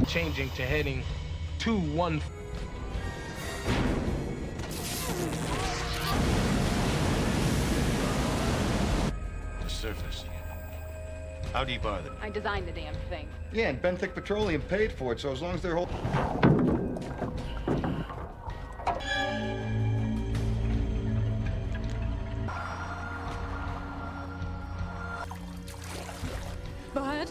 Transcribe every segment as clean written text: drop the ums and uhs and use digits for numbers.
changing to heading 2-1. The surface. How deep are they? I designed the damn thing. Yeah, and Benthic Petroleum paid for it, so as long as they're holding... Bud?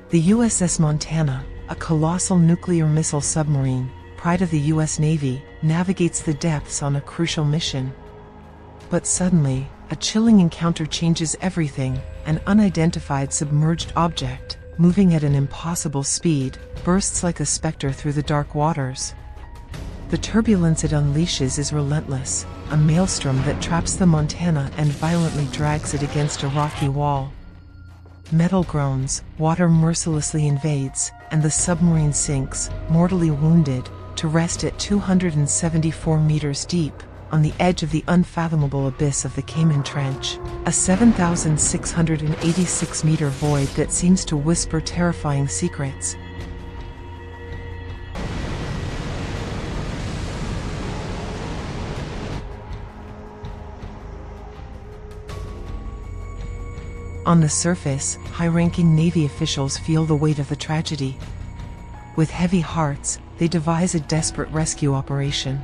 The USS Montana, a colossal nuclear missile submarine, pride of the U.S. Navy, navigates the depths on a crucial mission. But suddenly, a chilling encounter changes everything. An unidentified submerged object, moving at an impossible speed, bursts like a specter through the dark waters. The turbulence it unleashes is relentless, a maelstrom that traps the Montana and violently drags it against a rocky wall. Metal groans, water mercilessly invades, and the submarine sinks, mortally wounded, to rest at 274 meters deep, on the edge of the unfathomable abyss of the Cayman Trench, a 7,686-meter void that seems to whisper terrifying secrets. On the surface, high-ranking Navy officials feel the weight of the tragedy. With heavy hearts, they devise a desperate rescue operation.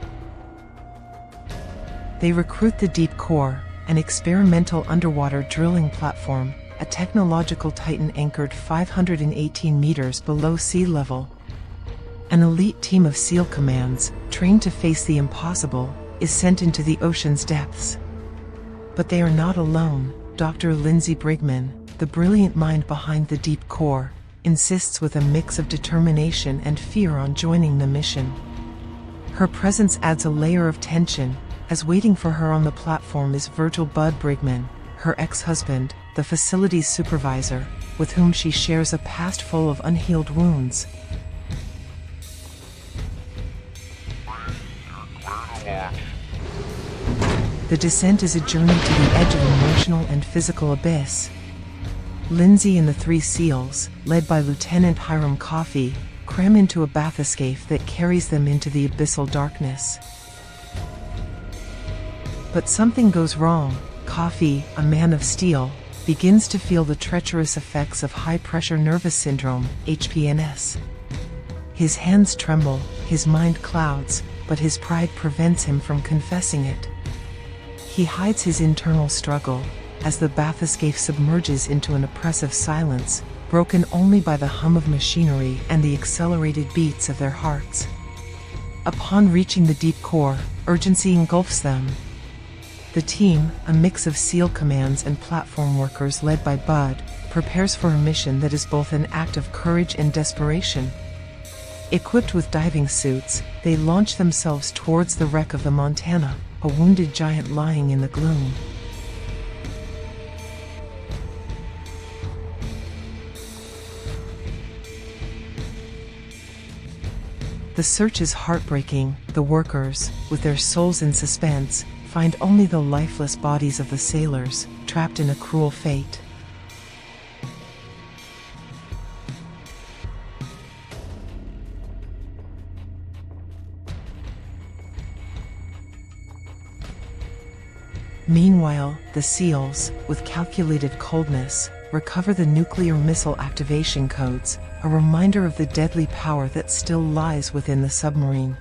They recruit the Deep Core, an experimental underwater drilling platform, a technological titan anchored 518 meters below sea level. An elite team of SEAL commands, trained to face the impossible, is sent into the ocean's depths. But they are not alone. Dr. Lindsay Brigman, the brilliant mind behind the Deep Core, insists with a mix of determination and fear on joining the mission. Her presence adds a layer of tension, as waiting for her on the platform is Virgil "Bud" Brigman, her ex-husband, the facility's supervisor, with whom she shares a past full of unhealed wounds. The descent is a journey to the edge of emotional and physical abyss. Lindsay and the three SEALs, led by Lieutenant Hiram Coffey, cram into a bathyscaphe that carries them into the abyssal darkness. But something goes wrong. Coffey, a man of steel, begins to feel the treacherous effects of high-pressure nervous syndrome, HPNS. His hands tremble, his mind clouds, but his pride prevents him from confessing it. He hides his internal struggle, as the bathyscaphe submerges into an oppressive silence, broken only by the hum of machinery and the accelerated beats of their hearts. Upon reaching the Deep Core, urgency engulfs them. The team, a mix of SEAL commands and platform workers led by Bud, prepares for a mission that is both an act of courage and desperation. Equipped with diving suits, they launch themselves towards the wreck of the Montana, a wounded giant lying in the gloom. The search is heartbreaking. The workers, with their souls in suspense, find only the lifeless bodies of the sailors, trapped in a cruel fate. Meanwhile, the SEALs, with calculated coldness, recover the nuclear missile activation codes, a reminder of the deadly power that still lies within the submarine.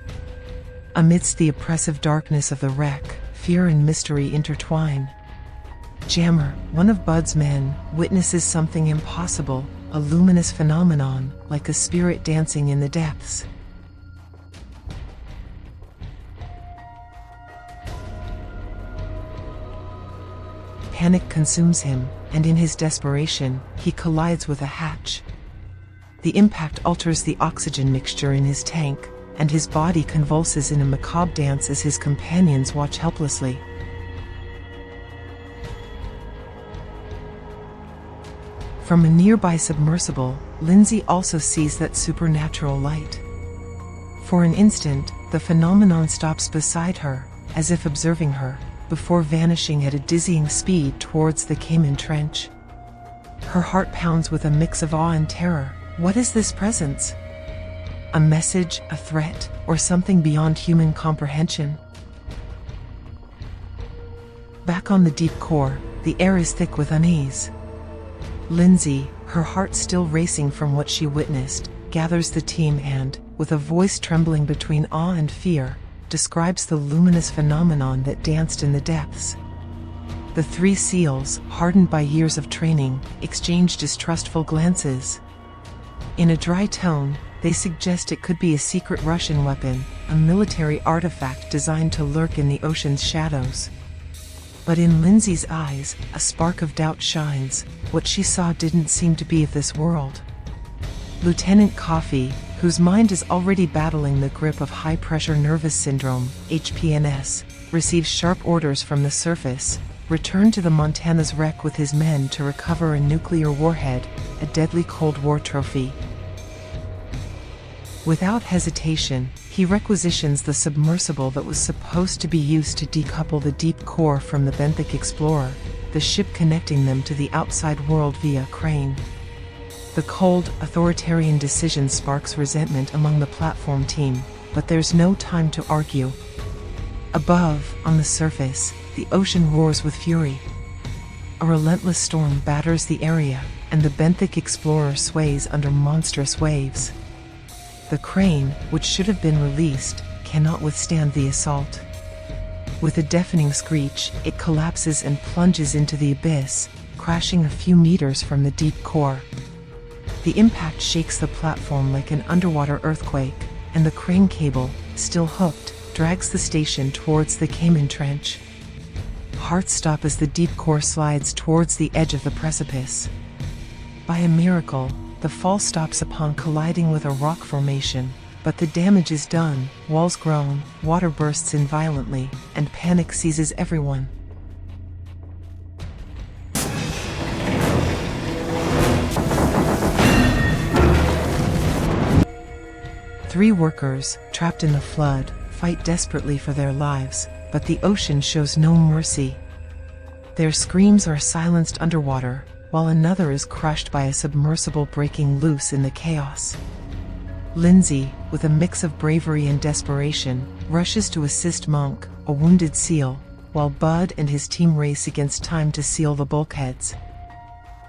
Amidst the oppressive darkness of the wreck, fear and mystery intertwine. Jammer, one of Bud's men, witnesses something impossible, a luminous phenomenon, like a spirit dancing in the depths. Panic consumes him, and in his desperation, he collides with a hatch. The impact alters the oxygen mixture in his tank, and his body convulses in a macabre dance as his companions watch From a nearby submersible, Lindsay also sees that supernatural light. For an instant, the phenomenon stops beside her, as if observing her, before vanishing at a dizzying speed towards the Cayman Trench. Her heart pounds with a mix of awe and terror. What is this presence? A message, a threat, or something beyond human comprehension? Back on the deep core, the air is thick with unease. Lindsay, her heart still racing from what she witnessed, gathers the team and, with a voice trembling between awe and fear, describes the luminous phenomenon that danced in the depths. The three SEALs, hardened by years of training, exchange distrustful glances. In a dry tone, they suggest it could be a secret Russian weapon, a military artifact designed to lurk in the ocean's shadows. But in Lindsay's eyes, a spark of doubt shines. What she saw didn't seem to be of this world. Lieutenant Coffey, whose mind is already battling the grip of high-pressure nervous syndrome, HPNS, receives sharp orders from the surface: return to the Montana's wreck with his men to recover a nuclear warhead, a deadly Cold War trophy. Without hesitation, he requisitions the submersible that was supposed to be used to decouple the deep core from the benthic explorer, the ship connecting them to the outside world via crane. The cold, authoritarian decision sparks resentment among the platform team, but there's no time to argue. Above, on the surface, the ocean roars with fury. A relentless storm batters the area, and the benthic explorer sways under monstrous waves. The crane, which should have been released, cannot withstand the assault. With a deafening screech, it collapses and plunges into the abyss, crashing a few meters from the deep core. The impact shakes the platform like an underwater earthquake, and the crane cable, still hooked, drags the station towards the Cayman Trench. Hearts stop as the deep core slides towards the edge of the precipice. By a miracle, the fall stops upon colliding with a rock formation, but the damage is done. Walls groan, water bursts in violently, and panic seizes everyone. Three workers, trapped in the flood, fight desperately for their lives, but the ocean shows no mercy. Their screams are silenced underwater, while another is crushed by a submersible breaking loose in the chaos. Lindsay, with a mix of bravery and desperation, rushes to assist Monk, a wounded SEAL, while Bud and his team race against time to seal the bulkheads.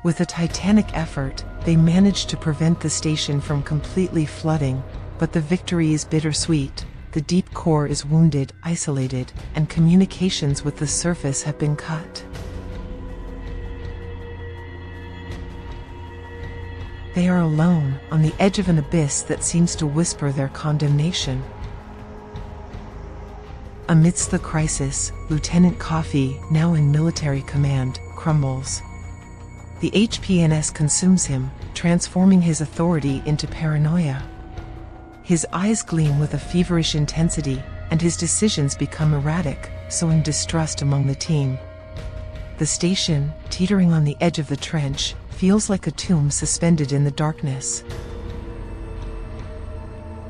With a titanic effort, they manage to prevent the station from completely flooding, but the victory is bittersweet. The deep core is wounded, isolated, and communications with the surface have been cut. They are alone, on the edge of an abyss that seems to whisper their condemnation. Amidst the crisis, Lieutenant Coffey, now in military command, crumbles. The HPNS consumes him, transforming his authority into paranoia. His eyes gleam with a feverish intensity, and his decisions become erratic, sowing distrust among the team. The station, teetering on the edge of the trench, feels like a tomb suspended in the darkness.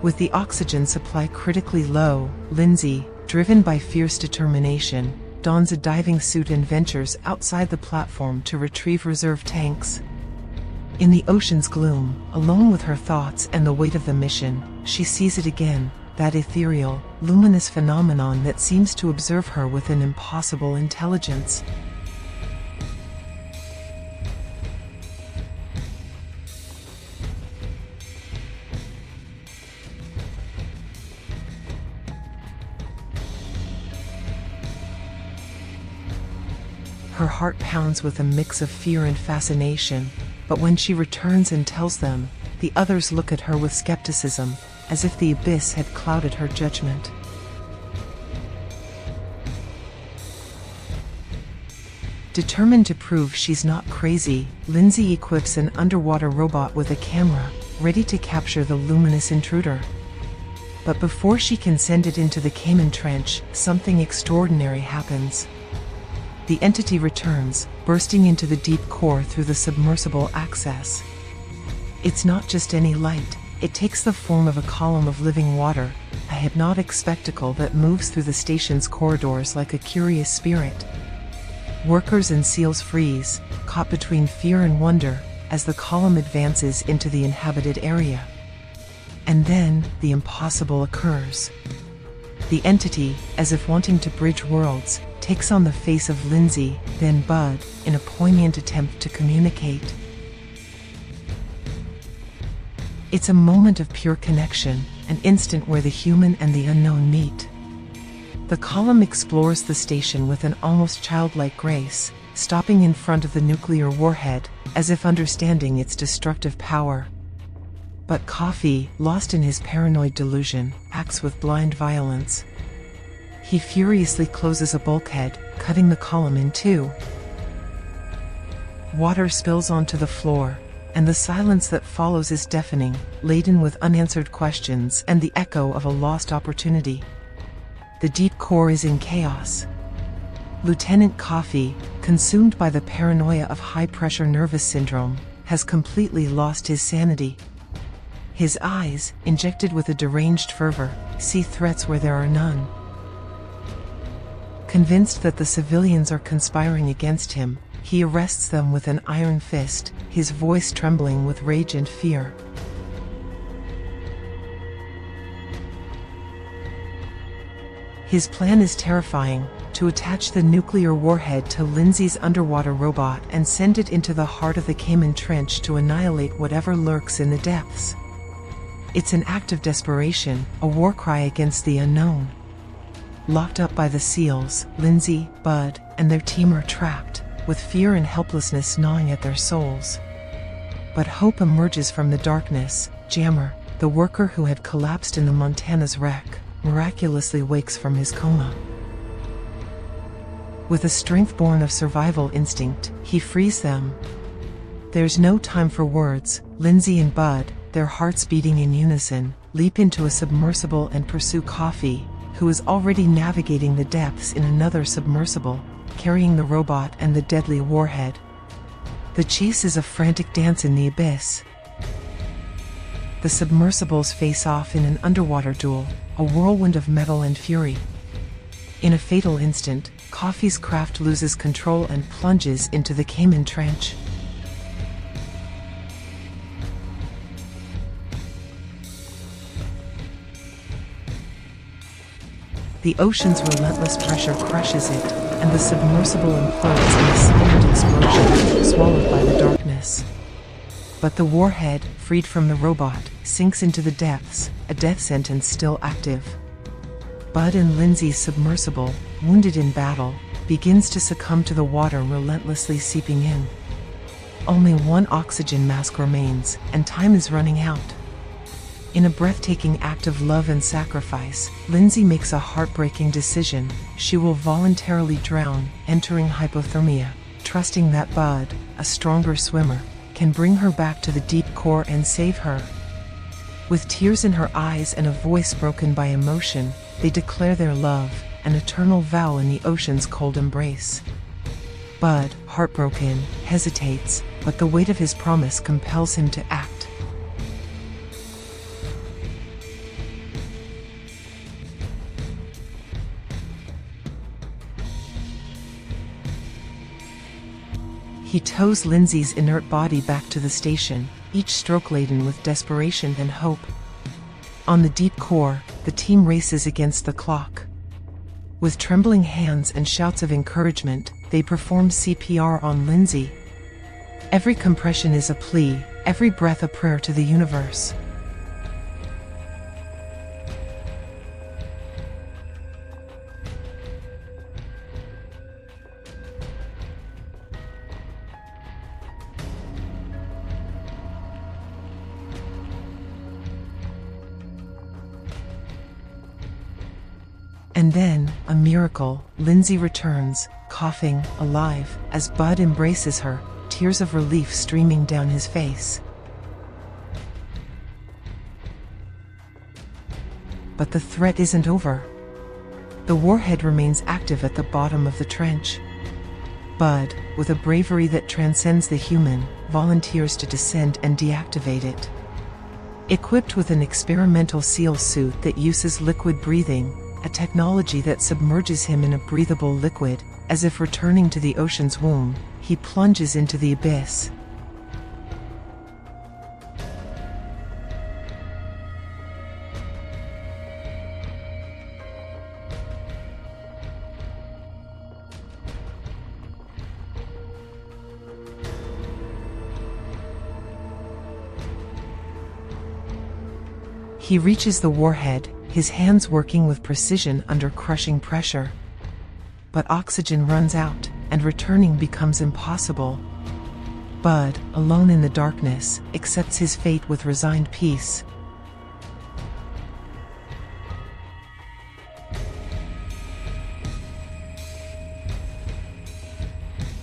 With the oxygen supply critically low, Lindsay, driven by fierce determination, dons a diving suit and ventures outside the platform to retrieve reserve tanks. In the ocean's gloom, alone with her thoughts and the weight of the mission, she sees it again, that ethereal, luminous phenomenon that seems to observe her with an impossible intelligence. Her heart pounds with a mix of fear and fascination, but when she returns and tells them, the others look at her with skepticism, as if the abyss had clouded her judgment. Determined to prove she's not crazy, Lindsay equips an underwater robot with a camera, ready to capture the luminous intruder. But before she can send it into the Cayman Trench, something extraordinary happens. the entity returns, bursting into the deep core through the submersible access. It's not just any light, it takes the form of a column of living water, a hypnotic spectacle that moves through the station's corridors like a curious spirit. Workers and SEALs freeze, caught between fear and wonder, as the column advances into the inhabited area. And then, the impossible occurs. The entity, as if wanting to bridge worlds, takes on the face of Lindsay, then Bud, in a poignant attempt to communicate. It's a moment of pure connection, an instant where the human and the unknown meet. The column explores the station with an almost childlike grace, stopping in front of the nuclear warhead, as if understanding its destructive power. But Coffee, lost in his paranoid delusion, acts with blind violence. He furiously closes a bulkhead, cutting the column in two. Water spills onto the floor, and the silence that follows is deafening, laden with unanswered questions and the echo of a lost opportunity. The deep core is in chaos. Lieutenant Coffee, consumed by the paranoia of high-pressure nervous syndrome, has completely lost his sanity. His eyes, injected with a deranged fervor, see threats where there are none. Convinced that the civilians are conspiring against him, he arrests them with an iron fist, his voice trembling with rage and fear. His plan is terrifying: to attach the nuclear warhead to Lindsay's underwater robot and send it into the heart of the Cayman Trench to annihilate whatever lurks in the depths. It's an act of desperation, a war cry against the unknown. Locked up by the SEALs, Lindsay, Bud, and their team are trapped, with fear and helplessness gnawing at their souls. But hope emerges from the darkness. Jammer, the worker who had collapsed in the Montana's wreck, miraculously wakes from his coma. With a strength born of survival instinct, he frees them. There's no time for words. Lindsay and Bud, their hearts beating in unison, leap into a submersible and pursue Coffee, who is already navigating the depths in another submersible, carrying the robot and the deadly warhead. The chase is a frantic dance in the abyss. The submersibles face off in an underwater duel, a whirlwind of metal and fury. In a fatal instant, Coffee's craft loses control and plunges into the Cayman Trench. The ocean's relentless pressure crushes it, and the submersible implodes in a silent explosion, swallowed by the darkness. But the warhead, freed from the robot, sinks into the depths, a death sentence still active. Bud and Lindsay's submersible, wounded in battle, begins to succumb to the water relentlessly seeping in. Only one oxygen mask remains, and time is running out. In a breathtaking act of love and sacrifice, Lindsay makes a heartbreaking decision: she will voluntarily drown, entering hypothermia, trusting that Bud, a stronger swimmer, can bring her back to the deep core and save her. With tears in her eyes and a voice broken by emotion, they declare their love, an eternal vow in the ocean's cold embrace. Bud, heartbroken, hesitates, but the weight of his promise compels him to act. He tows Lindsay's inert body back to the station, each stroke laden with desperation and hope. On the deep core, the team races against the clock. With trembling hands and shouts of encouragement, they perform CPR on Lindsay. Every compression is a plea, every breath a prayer to the universe. And then, a miracle, Lindsay returns, coughing, alive, as Bud embraces her, tears of relief streaming down his face. But the threat isn't over. The warhead remains active at the bottom of the trench. Bud, with a bravery that transcends the human, volunteers to descend and deactivate it. Equipped with an experimental SEAL suit that uses liquid breathing, a technology that submerges him in a breathable liquid, as if returning to the ocean's womb, he plunges into the abyss. He reaches the warhead, his hands working with precision under crushing pressure. But oxygen runs out, and returning becomes impossible. Bud, alone in the darkness, accepts his fate with resigned peace.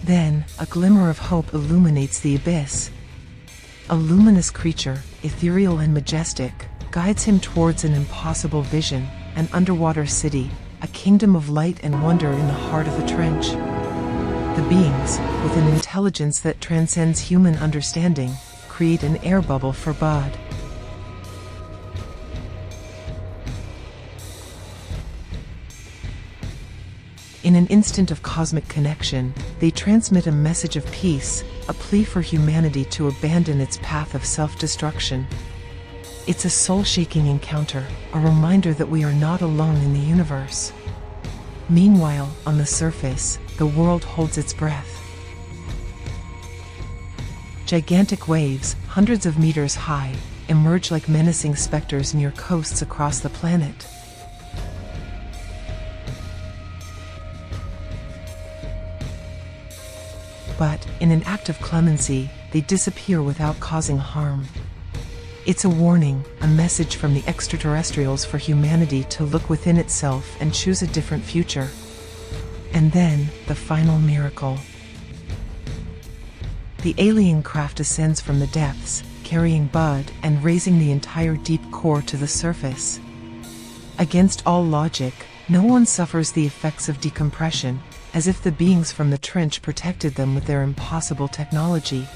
Then, a glimmer of hope illuminates the abyss. A luminous creature, ethereal and majestic, guides him towards an impossible vision, an underwater city, a kingdom of light and wonder in the heart of the trench. The beings, with an intelligence that transcends human understanding, create an air bubble for Bud. In an instant of cosmic connection, they transmit a message of peace, a plea for humanity to abandon its path of self-destruction. It's a soul-shaking encounter, a reminder that we are not alone in the universe. Meanwhile, on the surface, the world holds its breath. Gigantic waves, hundreds of meters high, emerge like menacing specters near coasts across the planet. But, in an act of clemency, they disappear without causing harm. It's a warning, a message from the extraterrestrials for humanity to look within itself and choose a different future. And then, the final miracle. The alien craft ascends from the depths, carrying Bud and raising the entire deep core to the surface. Against all logic, no one suffers the effects of decompression, as if the beings from the trench protected them with their impossible technology.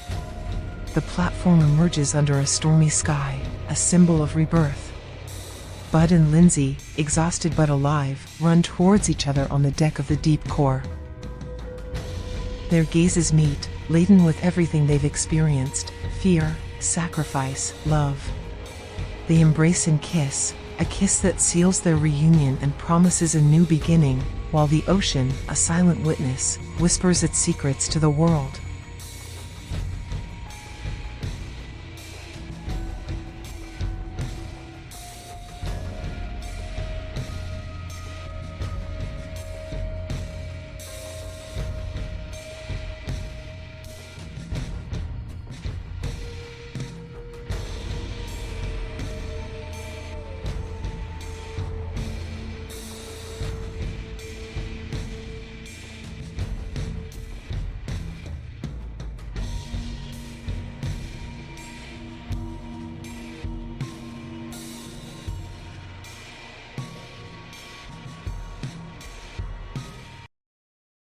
The platform emerges under a stormy sky, a symbol of rebirth. Bud and Lindsay, exhausted but alive, run towards each other on the deck of the deep core. Their gazes meet, laden with everything they've experienced: fear, sacrifice, love. They embrace and kiss, a kiss that seals their reunion and promises a new beginning, while the ocean, a silent witness, whispers its secrets to the world.